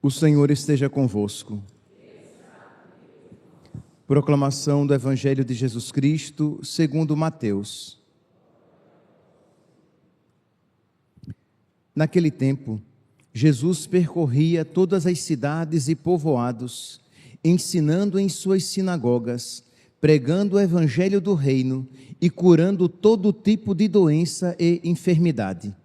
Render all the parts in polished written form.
O Senhor esteja convosco. Proclamação do Evangelho de Jesus Cristo, segundo Mateus. Naquele tempo, Jesus percorria todas as cidades e povoados, ensinando em suas sinagogas, pregando o Evangelho do Reino e curando todo tipo de doença e enfermidade.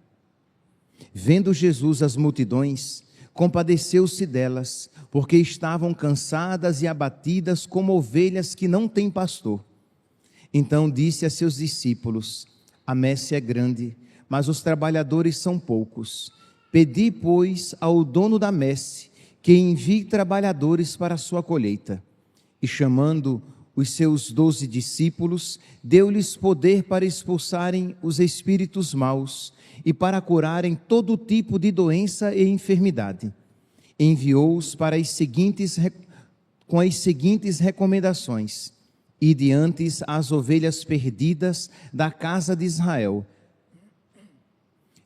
Vendo Jesus as multidões, compadeceu-se delas, porque estavam cansadas e abatidas como ovelhas que não têm pastor. Então disse a seus discípulos: a messe é grande, mas os trabalhadores são poucos. Pedi, pois, ao dono da messe que envie trabalhadores para a sua colheita. E chamando os seus 12 discípulos, deu-lhes poder para expulsarem os espíritos maus e para curarem todo tipo de doença e enfermidade. Enviou-os com as seguintes recomendações: ide antes às ovelhas perdidas da casa de Israel.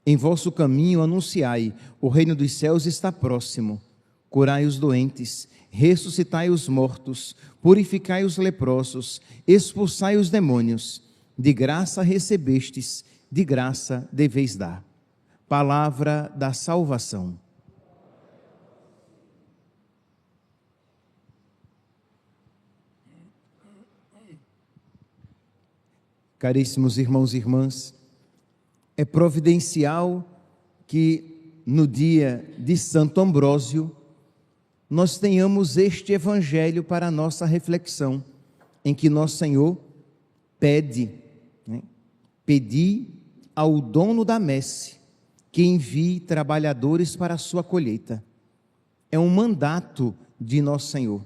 Em vosso caminho anunciai: o reino dos céus está próximo. Curai os doentes, ressuscitai os mortos, purificai os leprosos, expulsai os demônios. De graça recebestes, de graça deveis dar. Palavra da salvação. Caríssimos irmãos e irmãs, é providencial que no dia de Santo Ambrósio nós tenhamos este evangelho para a nossa reflexão, em que nosso Senhor pede, pedi ao dono da messe que envie trabalhadores para a sua colheita. É um mandato de nosso Senhor.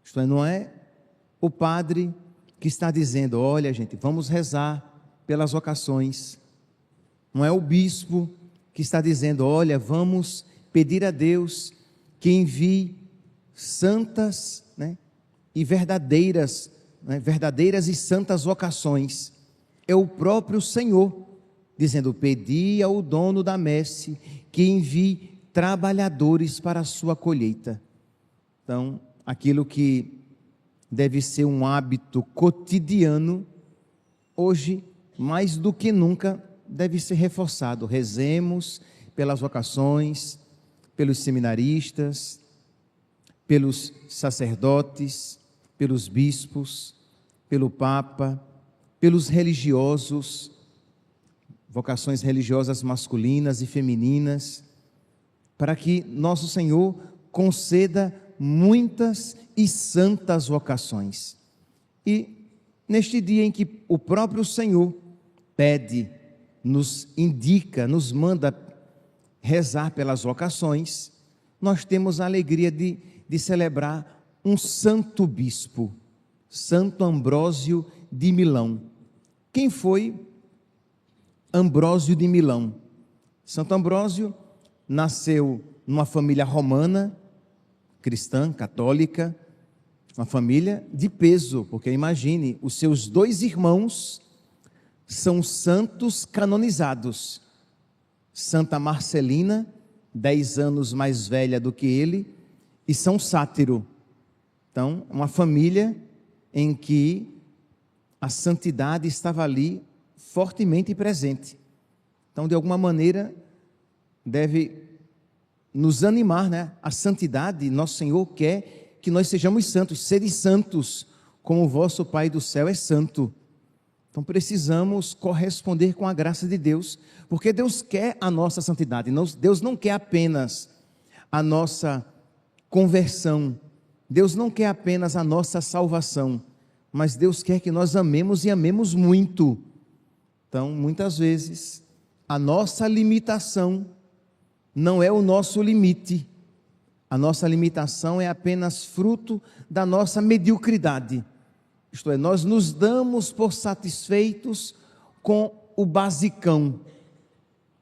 Isto é, não é o padre que está dizendo: olha, gente, vamos rezar pelas vocações. Não é o bispo que está dizendo: olha, vamos pedir a Deus que envie santas, e verdadeiras e santas vocações. É o próprio Senhor dizendo: pedi ao dono da messe que envie trabalhadores para a sua colheita. Então, aquilo que deve ser um hábito cotidiano, hoje, mais do que nunca, deve ser reforçado. Rezemos pelas vocações, pelos seminaristas, pelos sacerdotes, pelos bispos, pelo Papa, pelos religiosos, vocações religiosas masculinas e femininas, para que nosso Senhor conceda muitas e santas vocações. E neste dia em que o próprio Senhor pede, nos indica, nos manda rezar pelas vocações, nós temos a alegria de celebrar um santo bispo, Santo Ambrósio de Milão. Quem foi Ambrósio de Milão? Santo Ambrósio nasceu numa família romana, cristã, católica, uma família de peso, porque imagine, os seus 2 irmãos são santos canonizados. Santa Marcelina, 10 anos mais velha do que ele, e São Sátiro. Então, uma família em que a santidade estava ali fortemente presente. Então, de alguma maneira, deve nos animar, A santidade, nosso Senhor quer que nós sejamos santos, sede santos, como o vosso Pai do céu é santo. Então precisamos corresponder com a graça de Deus, porque Deus quer a nossa santidade. Deus não quer apenas a nossa conversão, Deus não quer apenas a nossa salvação, mas Deus quer que nós amemos e amemos muito. Então, muitas vezes, a nossa limitação não é o nosso limite. A nossa limitação é apenas fruto da nossa mediocridade. Isto é, nós nos damos por satisfeitos com o basicão.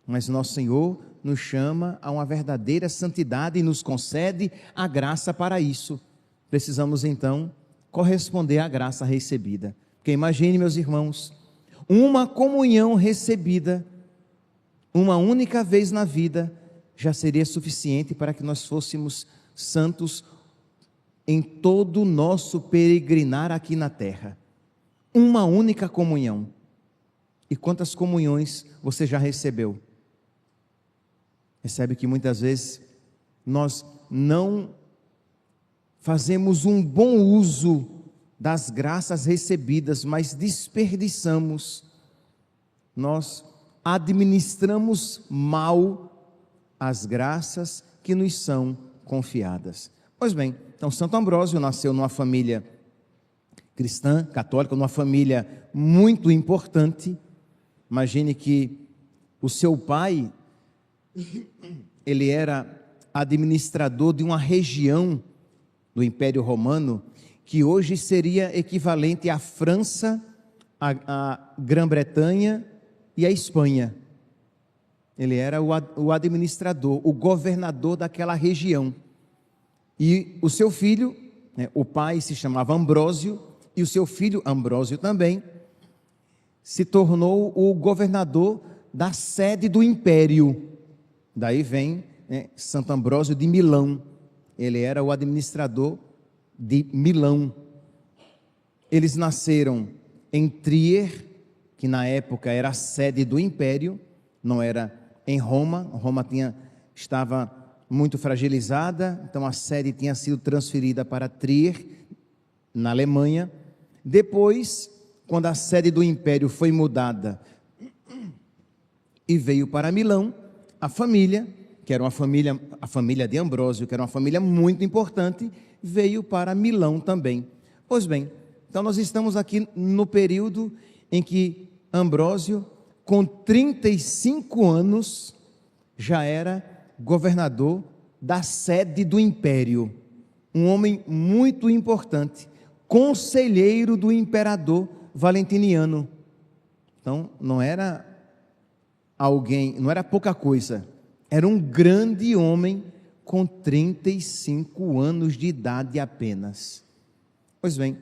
Mas nosso Senhor nos chama a uma verdadeira santidade e nos concede a graça para isso. Precisamos então corresponder à graça recebida. Porque imagine, meus irmãos, uma comunhão recebida uma única vez na vida já seria suficiente para que nós fôssemos santos em todo o nosso peregrinar aqui na terra. Uma única comunhão. E quantas comunhões você já recebeu? Percebe que muitas vezes nós não fazemos um bom uso das graças recebidas, mas desperdiçamos. Nós administramos mal as graças que nos são confiadas. Pois bem, então Santo Ambrósio nasceu numa família cristã, católica, numa família muito importante. Imagine que o seu pai, ele era administrador de uma região do Império Romano, que hoje seria equivalente à França, à Grã-Bretanha e à Espanha. Ele era o administrador, o governador daquela região. E o seu filho, o pai se chamava Ambrósio, e o seu filho Ambrósio também, se tornou o governador da sede do império. Daí vem Santo Ambrósio de Milão. Ele era o administrador de Milão. Eles nasceram em Trier, que na época era a sede do império, não era em Roma. Roma estava muito fragilizada, então a sede tinha sido transferida para Trier, na Alemanha. Depois, quando a sede do império foi mudada e veio para Milão, a família, que era a família de Ambrósio, que era uma família muito importante, veio para Milão também. Pois bem, então nós estamos aqui no período em que Ambrósio, com 35 anos, já era governador da sede do império. Um homem muito importante, conselheiro do imperador Valentiniano. Então, não era pouca coisa, era um grande homem com 35 anos de idade apenas. Pois bem,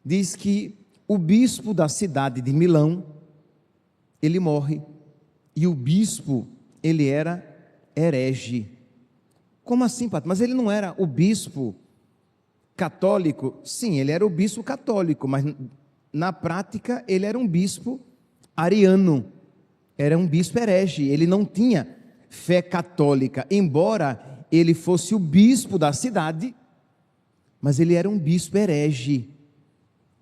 diz que o bispo da cidade de Milão, ele morre, e o bispo, ele era herege. Como assim, padre? Mas ele não era o bispo católico? Sim, ele era o bispo católico, mas na prática ele era um bispo ariano, era um bispo herege, ele não tinha fé católica, embora ele fosse o bispo da cidade, mas ele era um bispo herege.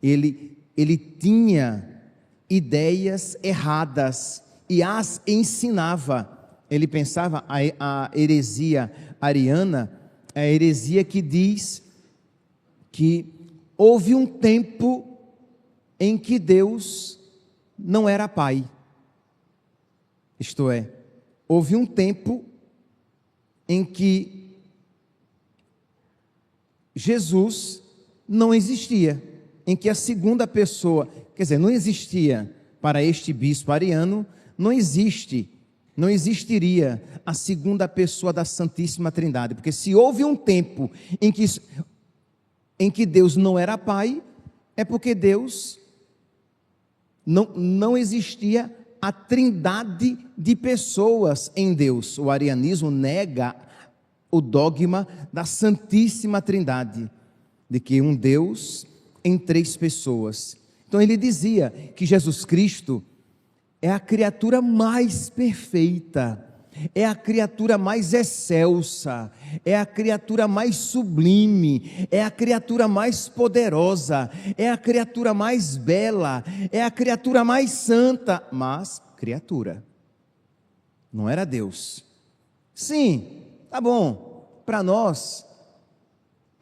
Ele tinha ideias erradas e as ensinava. Ele pensava a heresia ariana, a heresia que diz que houve um tempo em que Deus não era pai. Isto é, houve um tempo em que Jesus não existia, em que a segunda pessoa, quer dizer, não existia para este bispo ariano, não existiria a segunda pessoa da Santíssima Trindade, porque se houve um tempo em que Deus não era pai, é porque Deus não existia a trindade de pessoas em Deus. O arianismo nega o dogma da Santíssima Trindade, de que um Deus em 3 pessoas. Então ele dizia que Jesus Cristo é a criatura mais perfeita, é a criatura mais excelsa, é a criatura mais sublime, é a criatura mais poderosa, é a criatura mais bela, é a criatura mais santa, mas criatura, não era Deus. Sim, tá bom, para nós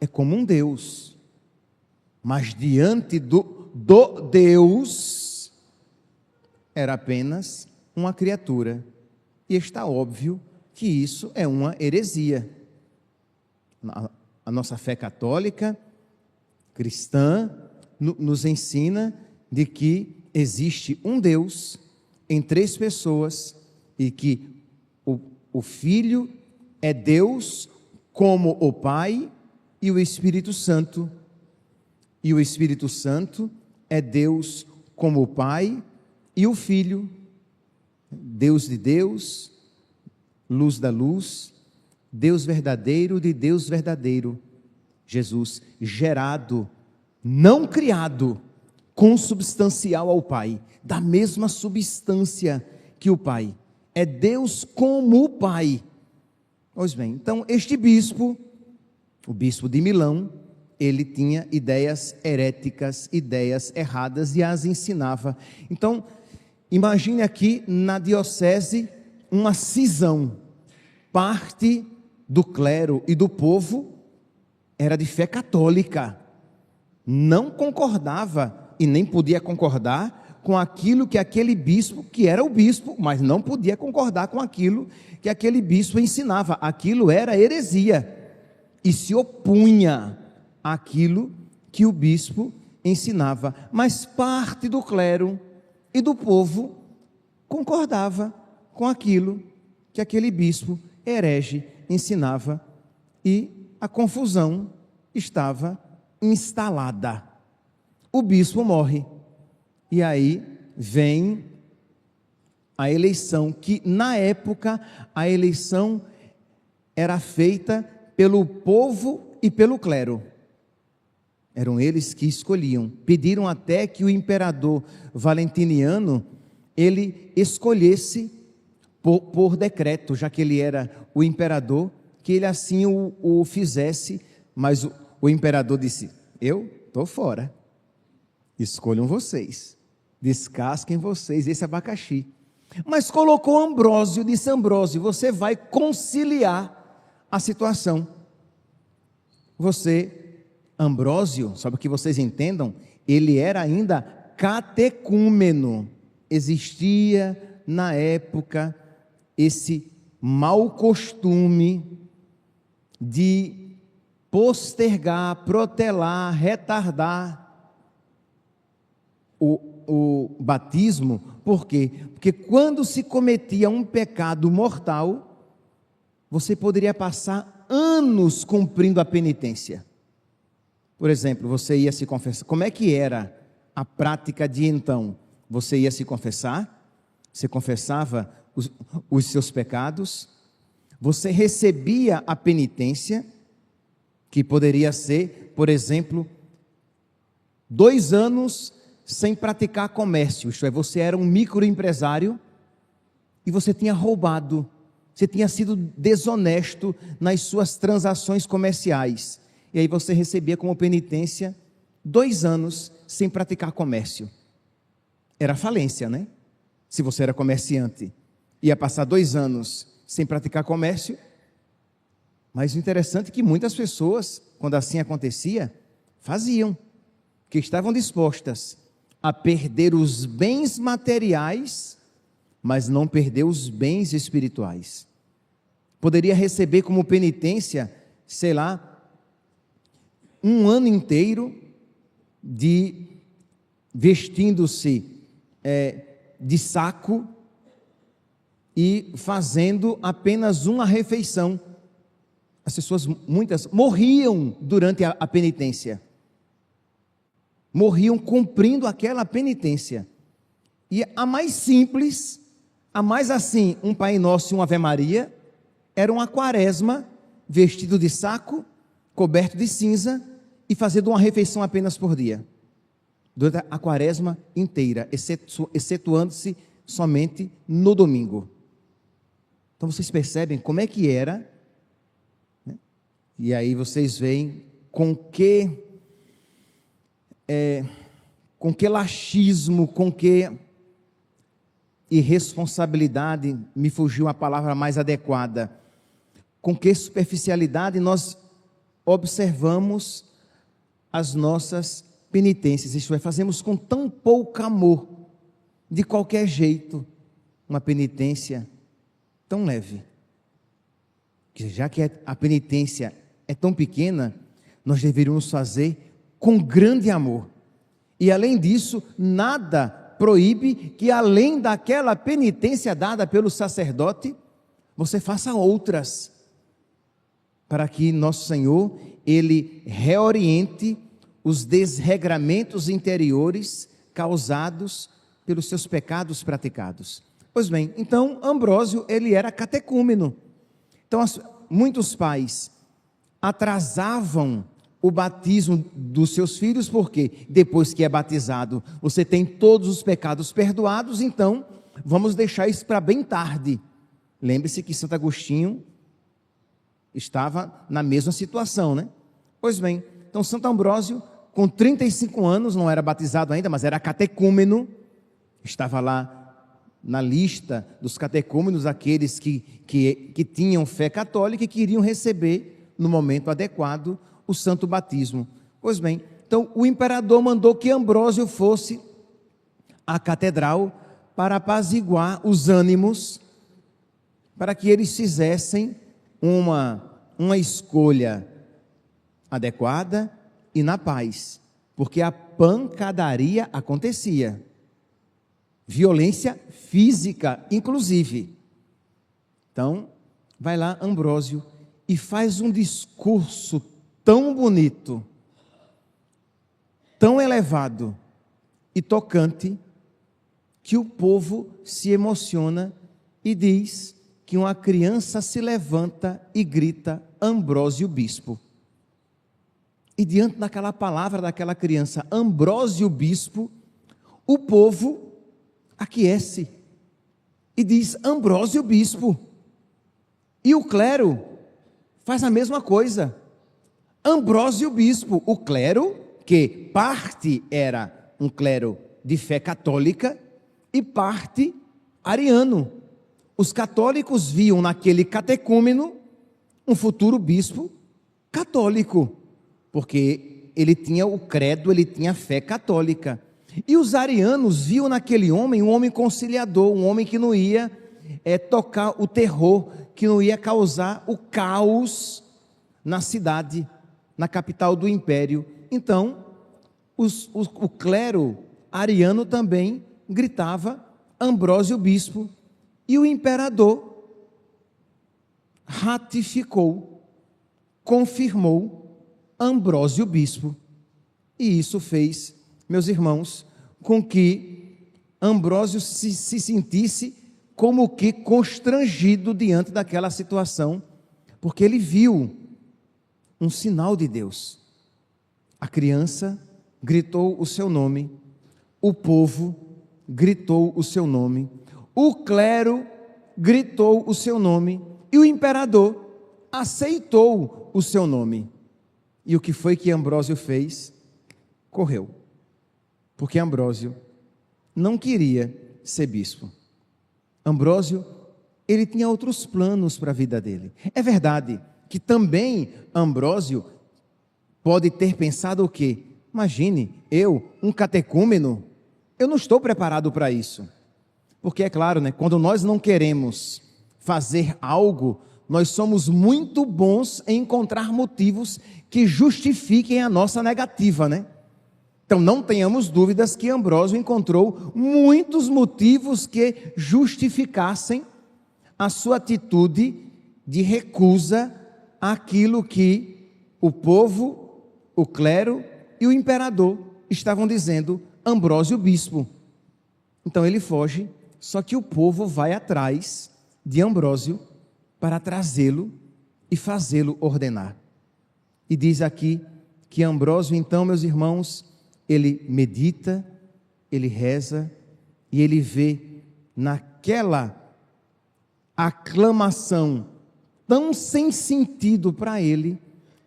é como um Deus, mas diante do Deus era apenas uma criatura. E está óbvio que isso é uma heresia. A nossa fé católica, cristã, nos ensina de que existe um Deus em 3 pessoas e que o Filho é Deus como o Pai e o Espírito Santo. E o Espírito Santo é Deus como o Pai e o Filho. Deus de Deus, luz da luz, Deus verdadeiro de Deus verdadeiro, Jesus, gerado, não criado, consubstancial ao Pai, da mesma substância que o Pai, é Deus como o Pai. Pois bem, então este bispo, o bispo de Milão, ele tinha ideias heréticas, ideias erradas e as ensinava. Então, imagine aqui na diocese uma cisão, parte do clero e do povo era de fé católica, não concordava e nem podia concordar com aquilo que aquele bispo, que era o bispo, mas não podia concordar com aquilo que aquele bispo ensinava, aquilo era heresia, e se opunha àquilo que o bispo ensinava, mas parte do clero e do povo concordava com aquilo que aquele bispo herege ensinava, e a confusão estava instalada. O bispo morre, e aí vem a eleição, que na época a eleição era feita pelo povo e pelo clero. Eram eles que escolhiam. Pediram até que o imperador Valentiniano, ele escolhesse por decreto, já que ele era o imperador, que ele assim o fizesse, mas o imperador disse: eu estou fora, escolham vocês, descasquem vocês esse abacaxi. Mas colocou Ambrósio, disse: Ambrósio, você vai conciliar a situação. Ambrósio, só para que vocês entendam, ele era ainda catecúmeno. Existia na época esse mau costume de postergar, protelar, retardar o batismo. Por quê? Porque quando se cometia um pecado mortal, você poderia passar anos cumprindo a penitência. Por exemplo, você ia se confessar. Como é que era a prática de então? Você ia se confessar, você confessava os seus pecados, você recebia a penitência, que poderia ser, por exemplo, 2 anos sem praticar comércio, isto é, você era um microempresário e você tinha roubado, você tinha sido desonesto nas suas transações comerciais, e aí você recebia como penitência 2 anos sem praticar comércio. Era falência, né? Se você era comerciante, ia passar 2 anos sem praticar comércio. Mas o interessante é que muitas pessoas, quando assim acontecia, faziam, que estavam dispostas a perder os bens materiais, mas não perder os bens espirituais. Poderia receber como penitência, sei lá, 1 ano inteiro de vestindo-se de saco e fazendo apenas uma refeição. As pessoas, muitas, morriam durante a penitência, morriam cumprindo aquela penitência. E a mais simples, a mais assim, um Pai Nosso e uma Ave Maria, era uma quaresma, vestido de saco, coberto de cinza, e fazendo uma refeição apenas por dia, durante a quaresma inteira, excetuando-se somente no domingo. Então vocês percebem como é que era, né? E aí vocês veem com que laxismo, com que irresponsabilidade, me fugiu a palavra mais adequada, com que superficialidade nós observamos as nossas penitências, isto é, fazemos com tão pouco amor, de qualquer jeito, uma penitência tão leve, que já que a penitência é tão pequena, nós deveríamos fazer com grande amor. E além disso, nada proíbe que além daquela penitência dada pelo sacerdote, você faça outras, para que nosso Senhor, Ele reoriente os desregramentos interiores causados pelos seus pecados praticados. Pois bem, então Ambrósio, ele era catecúmeno. Então muitos pais atrasavam o batismo dos seus filhos, porque depois que é batizado, você tem todos os pecados perdoados, então vamos deixar isso para bem tarde. Lembre-se que Santo Agostinho estava na mesma situação, né? Pois bem, então Santo Ambrósio, com 35 anos, não era batizado ainda, mas era catecúmeno, estava lá na lista dos catecúmenos, aqueles que tinham fé católica e queriam receber, no momento adequado, o santo batismo. Pois bem, então o imperador mandou que Ambrósio fosse à catedral para apaziguar os ânimos, para que eles fizessem uma escolha adequada e na paz, porque a pancadaria acontecia, violência física inclusive. Então vai lá Ambrósio e faz um discurso tão bonito, tão elevado e tocante, que o povo se emociona e diz que uma criança se levanta e grita: Ambrósio Bispo. E diante daquela palavra daquela criança, Ambrósio Bispo, o povo aquece e diz: Ambrósio Bispo. E o clero faz a mesma coisa: Ambrósio Bispo. O clero, que parte era um clero de fé católica e parte ariano. Os católicos viam naquele catecúmeno um futuro bispo católico, porque ele tinha o credo, ele tinha a fé católica. E os arianos viam naquele homem um homem conciliador, um homem que não ia tocar o terror, que não ia causar o caos na cidade, na capital do império. Então, o clero ariano também gritava: Ambrósio Bispo. E o imperador ratificou, confirmou Ambrósio Bispo. E isso fez, meus irmãos, com que Ambrósio se sentisse como que constrangido diante daquela situação, porque ele viu um sinal de Deus. A criança gritou o seu nome, o povo gritou o seu nome, o clero gritou o seu nome e o imperador aceitou o seu nome. E o que foi que Ambrósio fez? Correu, porque Ambrósio não queria ser bispo. Ambrósio, ele tinha outros planos para a vida dele. É verdade que também Ambrósio pode ter pensado o quê? Imagine, eu, um catecúmeno, eu não estou preparado para isso. Porque é claro, né, quando nós não queremos fazer algo, nós somos muito bons em encontrar motivos que justifiquem a nossa negativa, né? Então não tenhamos dúvidas que Ambrósio encontrou muitos motivos que justificassem a sua atitude de recusa àquilo que o povo, o clero e o imperador estavam dizendo: Ambrósio Bispo. Então ele foge, só que o povo vai atrás de Ambrósio para trazê-lo e fazê-lo ordenar. E diz aqui que Ambrósio, então, meus irmãos, ele medita, ele reza e ele vê naquela aclamação tão sem sentido para ele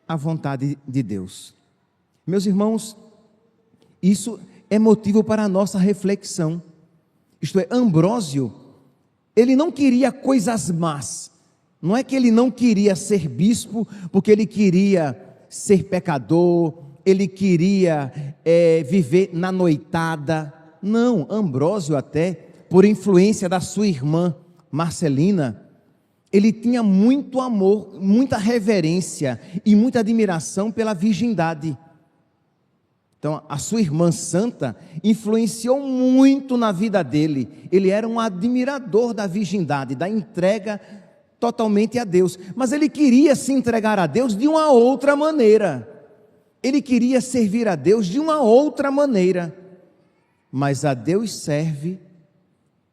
a vontade de Deus. Meus irmãos, isso é motivo para a nossa reflexão. Isto é, Ambrósio, ele não queria coisas más. Não é que ele não queria ser bispo porque ele queria ser pecador, ele queria viver na noitada. Não, Ambrósio até, por influência da sua irmã Marcelina, ele tinha muito amor, muita reverência e muita admiração pela virgindade. Então, a sua irmã santa influenciou muito na vida dele. Ele era um admirador da virgindade, da entrega totalmente a Deus. Mas ele queria se entregar a Deus de uma outra maneira. Ele queria servir a Deus de uma outra maneira. Mas a Deus serve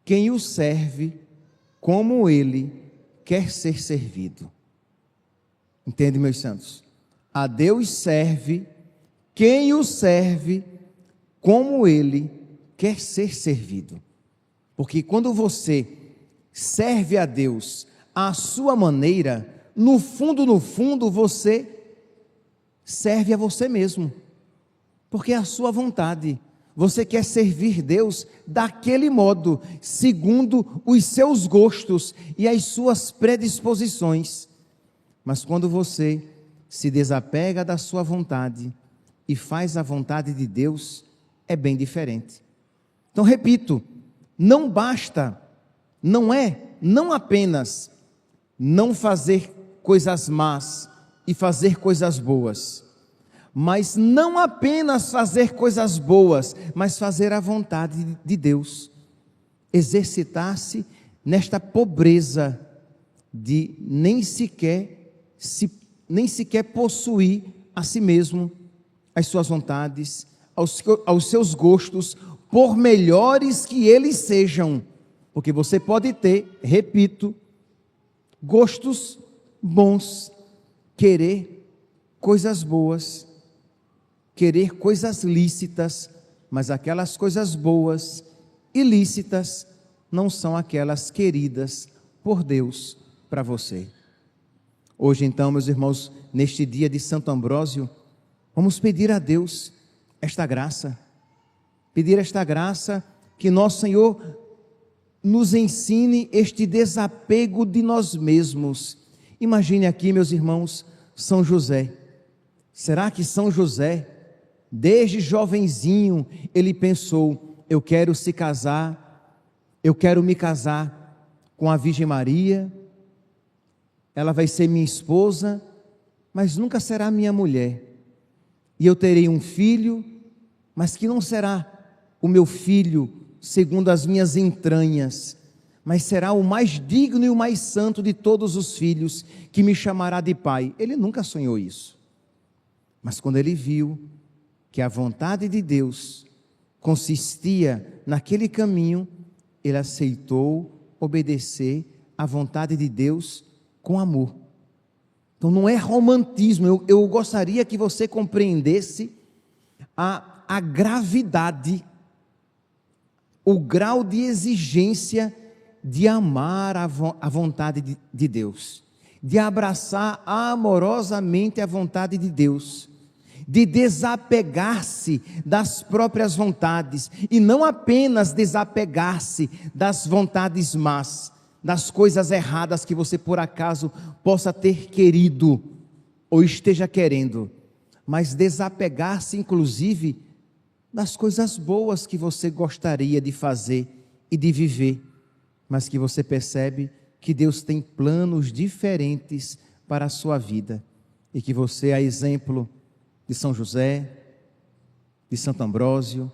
quem o serve como ele quer ser servido. Entende, meus santos? A Deus serve quem o serve como ele quer ser servido. Porque quando você serve a Deus à sua maneira, no fundo, você serve a você mesmo. Porque é a sua vontade. Você quer servir Deus daquele modo, segundo os seus gostos e as suas predisposições. Mas quando você se desapega da sua vontade e faz a vontade de Deus, é bem diferente. Então, repito, não basta, não apenas não fazer coisas más e fazer coisas boas, mas não apenas fazer coisas boas, mas fazer a vontade de Deus, exercitar-se nesta pobreza de nem sequer possuir a si mesmo, as suas vontades, aos seus gostos, por melhores que eles sejam, porque você pode ter, repito, gostos bons, querer coisas boas, querer coisas lícitas, mas aquelas coisas boas e lícitas não são aquelas queridas por Deus para você. Hoje então, meus irmãos, neste dia de Santo Ambrósio, vamos pedir a Deus esta graça, que nosso Senhor nos ensine este desapego de nós mesmos. Imagine aqui, meus irmãos, São José. Será que São José, desde jovenzinho, ele pensou: eu quero me casar com a Virgem Maria, ela vai ser minha esposa, mas nunca será minha mulher, e eu terei um filho, mas que não será o meu filho segundo as minhas entranhas, mas será o mais digno e o mais santo de todos os filhos, que me chamará de pai. Ele nunca sonhou isso, mas quando ele viu que a vontade de Deus consistia naquele caminho, ele aceitou obedecer à vontade de Deus com amor. Então não é romantismo. Eu gostaria que você compreendesse a gravidade, o grau de exigência de amar a vontade de Deus, de abraçar amorosamente a vontade de Deus, de desapegar-se das próprias vontades, e não apenas desapegar-se das vontades más, das coisas erradas que você por acaso possa ter querido ou esteja querendo, mas desapegar-se inclusive das coisas boas que você gostaria de fazer e de viver, mas que você percebe que Deus tem planos diferentes para a sua vida, e que você, a exemplo de São José, de Santo Ambrósio,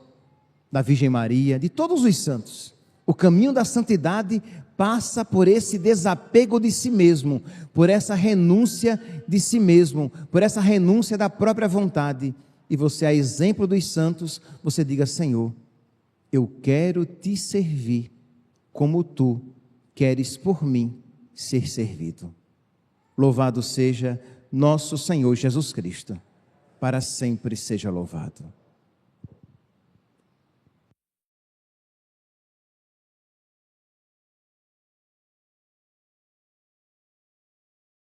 da Virgem Maria, de todos os santos, o caminho da santidade passa por esse desapego de si mesmo, por essa renúncia de si mesmo, por essa renúncia da própria vontade. E você, a exemplo dos santos, você diga: Senhor, eu quero te servir como tu queres por mim ser servido. Louvado seja nosso Senhor Jesus Cristo, para sempre seja louvado.